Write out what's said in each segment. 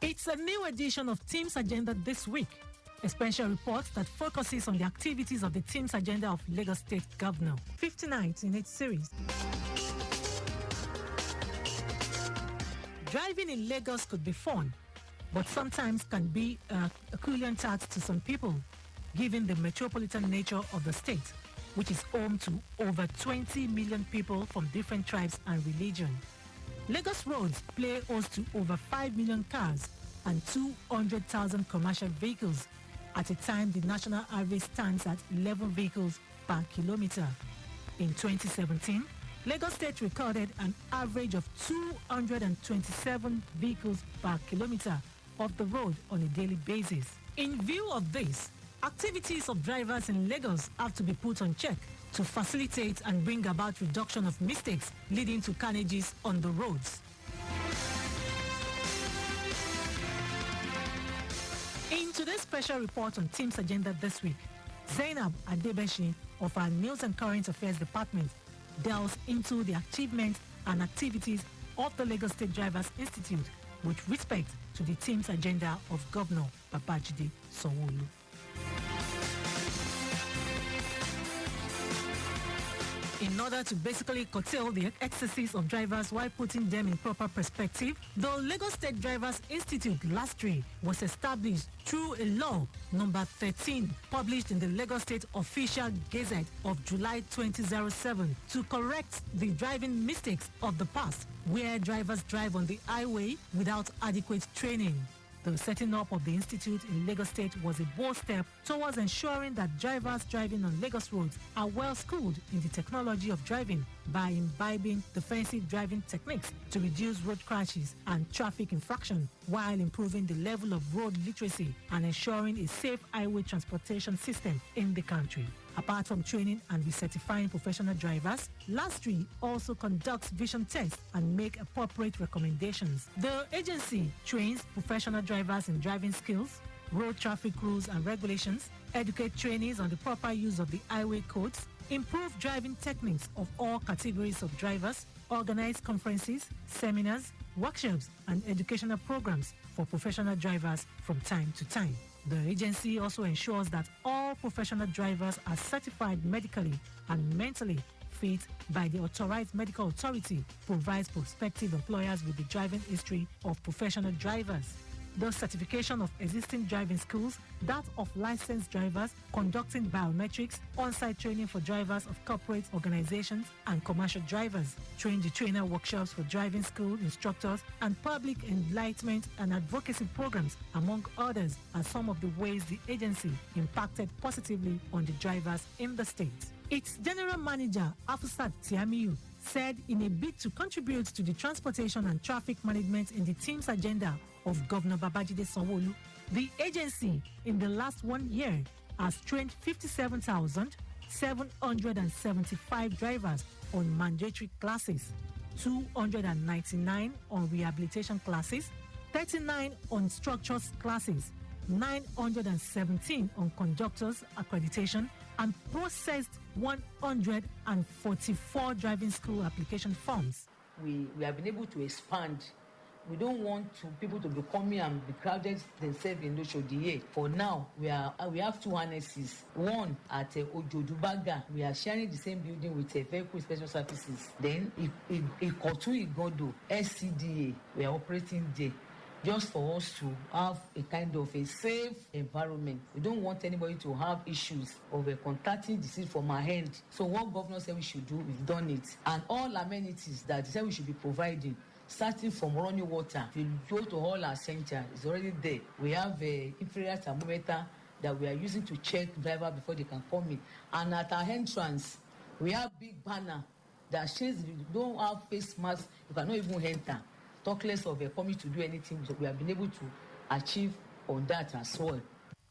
It's a new edition of T.H.E.M.ES Agenda this week, a special report that focuses on the activities of the T.H.E.M.ES Agenda of Lagos State Governor, 59th in its series. Driving in Lagos could be fun, but sometimes can be a Herculean task to some people, given the metropolitan nature of the state, which is home to over 20 million people from different tribes and religions. Lagos roads play host to over 5 million cars and 200,000 commercial vehicles. At a time, the national average stands at 11 vehicles per kilometer. In 2017, Lagos State recorded an average of 227 vehicles per kilometer of the road on a daily basis. In view of this, activities of drivers in Lagos have to be put on check to facilitate and bring about reduction of mistakes leading to carnages on the roads. In today's special report on T.H.E.M.ES Agenda this week, Zainab Adebeshi of our News and Current Affairs Department delves into the achievements and activities of the Lagos State Drivers Institute with respect to the T.H.E.M.ES Agenda of Governor Babajide Sanwo-Olu. In order to basically curtail the excesses of drivers while putting them in proper perspective, the Lagos State Drivers Institute (LASTRI) was established through a law number 13 published in the Lagos State Official Gazette of July 2007 to correct the driving mistakes of the past, where drivers drive on the highway without adequate training. The setting up of the institute in Lagos State was a bold step towards ensuring that drivers driving on Lagos roads are well schooled in the technology of driving by imbibing defensive driving techniques to reduce road crashes and traffic infraction, while improving the level of road literacy and ensuring a safe highway transportation system in the country. Apart from training and recertifying professional drivers, LASTRI also conducts vision tests and make appropriate recommendations. The agency trains professional drivers in driving skills, road traffic rules and regulations, educate trainees on the proper use of the highway codes, improve driving techniques of all categories of drivers, organize conferences, seminars, workshops, and educational programs for professional drivers from time to time. The agency also ensures that all professional drivers are certified medically and mentally fit by the authorized medical authority, provides prospective employers with the driving history of professional drivers. The certification of existing driving schools, that of licensed drivers, conducting biometrics, on-site training for drivers of corporate organizations and commercial drivers, train-the-trainer workshops for driving school instructors, and public enlightenment and advocacy programs, among others, are some of the ways the agency impacted positively on the drivers in the state. Its general manager, Afusat Tiamiyu, said in a bid to contribute to the transportation and traffic management in the T.H.E.M.ES Agenda of Governor Babajide Sanwo-Olu, the agency in the last 1 year has trained 57,775 drivers on mandatory classes, 299 on rehabilitation classes, 39 on structures classes, 917 on conductors accreditation, and processed 144 driving school application forms. We have been able to expand. We don't want people to be coming and be crowded themselves in Oshodiye. For now, we have two harnesses. One at Ojodubaga. We are sharing the same building with Vehicle Special Services. Then Ikotu Igodo, SCDA, we are operating there, just for us to have a kind of a safe environment. We don't want anybody to have issues of contacting disease from our hand. So what governor said we should do, we've done it. And all amenities that he said we should be providing, starting from running water, if you go to all our centers, it's already there. We have a infrared thermometer that we are using to check driver before they can come in. And at our entrance, we have big banner that says if you don't have face mask, you cannot even enter. Talk less of coming to do anything. So we have been able to achieve on that as well.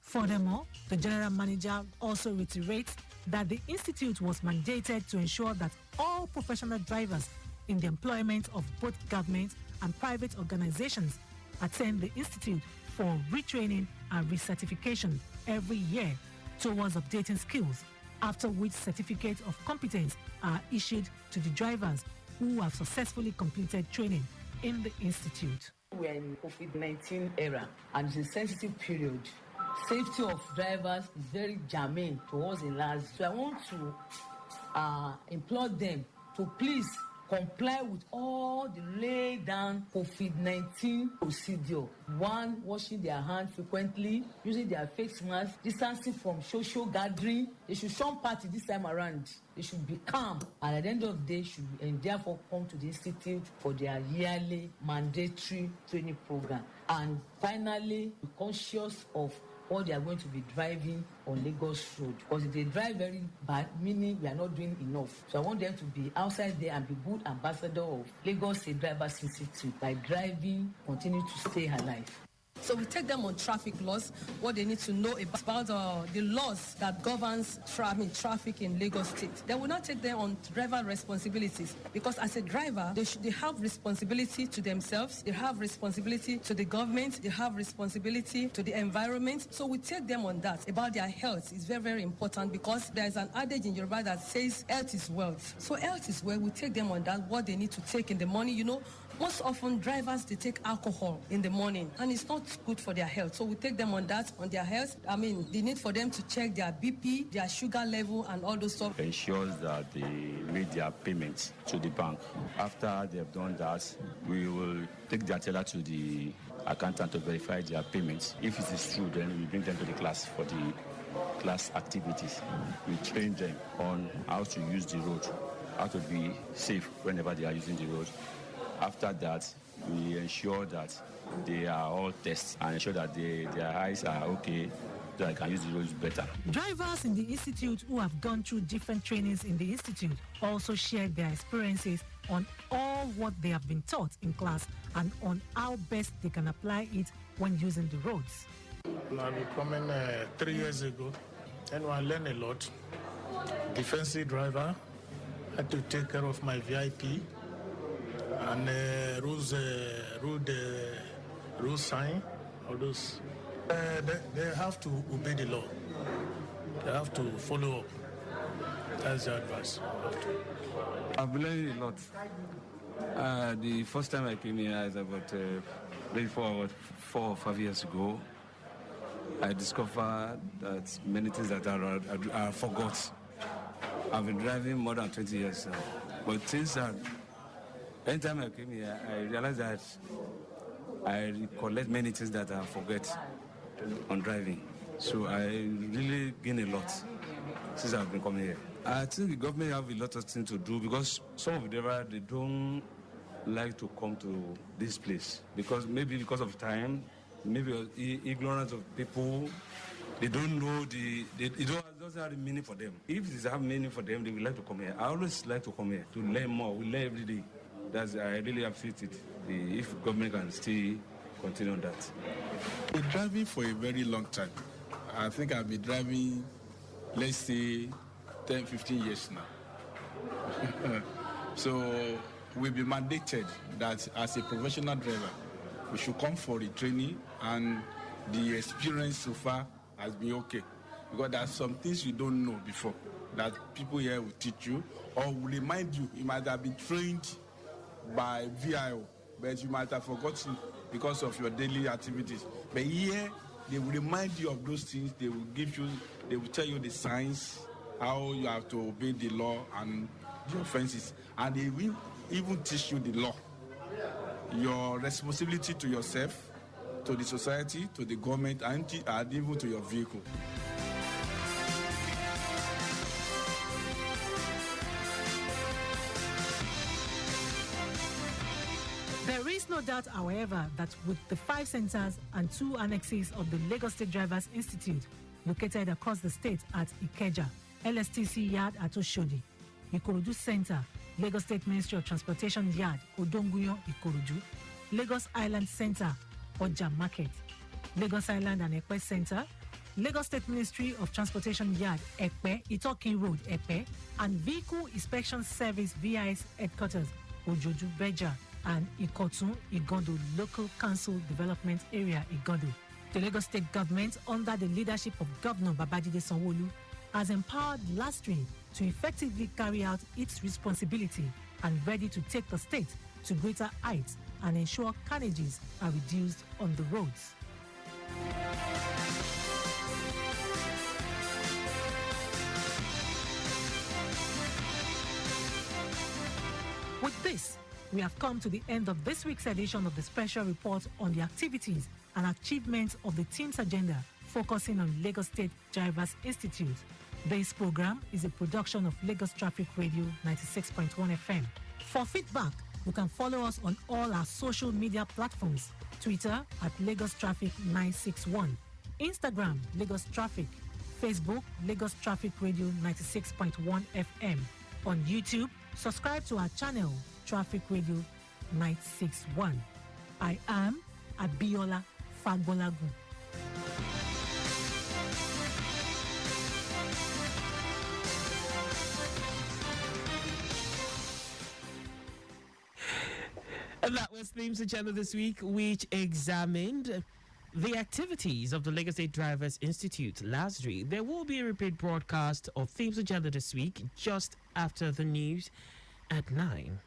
Furthermore, the general manager also reiterates that the institute was mandated to ensure that all professional drivers in the employment of both government and private organizations attend the institute for retraining and recertification every year towards updating skills, after which certificates of competence are issued to the drivers who have successfully completed training in the institute. We're in COVID-19 era and it's a sensitive period. Safety of drivers is very germane to us in Laz. So I want to implore them to please comply with all the laid down COVID-19 procedure. One, washing their hands frequently, using their face masks, distancing from social gathering. They should shun party this time around. They should be calm, and at the end of the day, should and therefore come to the institute for their yearly mandatory training program. And finally, be conscious of what they are going to be driving on Lagos Road. Because if they drive very bad, meaning we are not doing enough. So I want them to be outside there and be good ambassador of Lagos State Drivers Institute by driving, continue to stay alive. So we take them on traffic laws, what they need to know about the laws that governs traffic in Lagos State. They will not take them on driver responsibilities because as a driver, they have responsibility to themselves, they have responsibility to the government, they have responsibility to the environment. So we take them on that. About their health is very, very important because there's an adage in Yoruba that says health is wealth. So health is wealth. We take them on that, what they need to take in the morning. You know, most often drivers, they take alcohol in the morning and it's not good for their health. So we take them on that, on their health. I mean, the need for them to check their BP, their sugar level and all those stuff. Ensures that they make their payments to the bank. After they've done that, we will take their teller to the accountant to verify their payments. If it is true, then we bring them to the class for the class activities. We train them on how to use the road, how to be safe whenever they are using the road. After that, we ensure that they are all tested and ensure that their eyes are okay so they can use the roads better. Drivers in the institute who have gone through different trainings in the institute also shared their experiences on all what they have been taught in class and on how best they can apply it when using the roads. I became 3 years ago, and I learned a lot. Defensive driver, had to take care of my VIP and road sign, all those. They have to obey the law. They have to follow up. That's the advice. I've learned a lot. The first time I came here is about maybe 4 or 5 years ago. I discovered that many things that I forgot. I've been driving more than 20 years now. But things that, anytime I came here, I realized that I recollect many things that I forget on driving. So I really gain a lot since I've been coming here. I think the government have a lot of things to do because some of the drivers, they don't like to come to this place because maybe because of time, maybe ignorance of people, they don't know it doesn't have meaning for them. If it has meaning for them, they will like to come here. I always like to come here to learn more. We learn every day. I really appreciate it. If government can still continue on that. I've been driving for a very long time. I think I've been driving, let's say, 10, 15 years now. So we've been mandated that as a professional driver, we should come for the training, and the experience so far has been okay. Because there are some things you don't know before that people here will teach you or will remind you. You might have been trained by VIO, but you might have forgotten because of your daily activities. But here, they will remind you of those things. They will tell you the signs, how you have to obey the law and the offenses. And they will even teach you the law, your responsibility to yourself, to the society, to the government, and even to your vehicle. There is no doubt, however, that with the 5 centers and 2 annexes of the Lagos State Drivers Institute located across the state at Ikeja, LSTC Yard at Oshodi, Ikorodu Center, Lagos State Ministry of Transportation Yard, Odonguyo, Ikorodu, Lagos Island Center, Oja Market, Lagos Island and Ekpe Center, Lagos State Ministry of Transportation Yard, Ekpe, Itokin Road, Ekpe, and Vehicle Inspection Service VIS Headquarters, Ojoju Beja, and Ikotun, Igondo Local Council Development Area, Igondo. The Lagos State government, under the leadership of Governor Babajide Sanwo-Olu, has empowered LASTRI to effectively carry out its responsibility and ready to take the state to greater heights and ensure carnages are reduced on the roads. With this, we have come to the end of this week's edition of the special report on the activities and achievements of the T.H.E.M.ES Agenda, focusing on Lagos State Drivers Institute. This program is a production of Lagos Traffic Radio 96.1 FM. For feedback, you can follow us on all our social media platforms: Twitter at Lagos Traffic 961, Instagram Lagos Traffic, Facebook Lagos Traffic Radio 96.1 FM. On YouTube, subscribe to our channel Traffic Radio 961. I am Abiola Fagbolagun. And that was T.H.E.M.ES Agenda this week, which examined the activities of the Lagos State Drivers Institute last week. There will be a repeat broadcast of T.H.E.M.ES Agenda this week, just after the news at 9.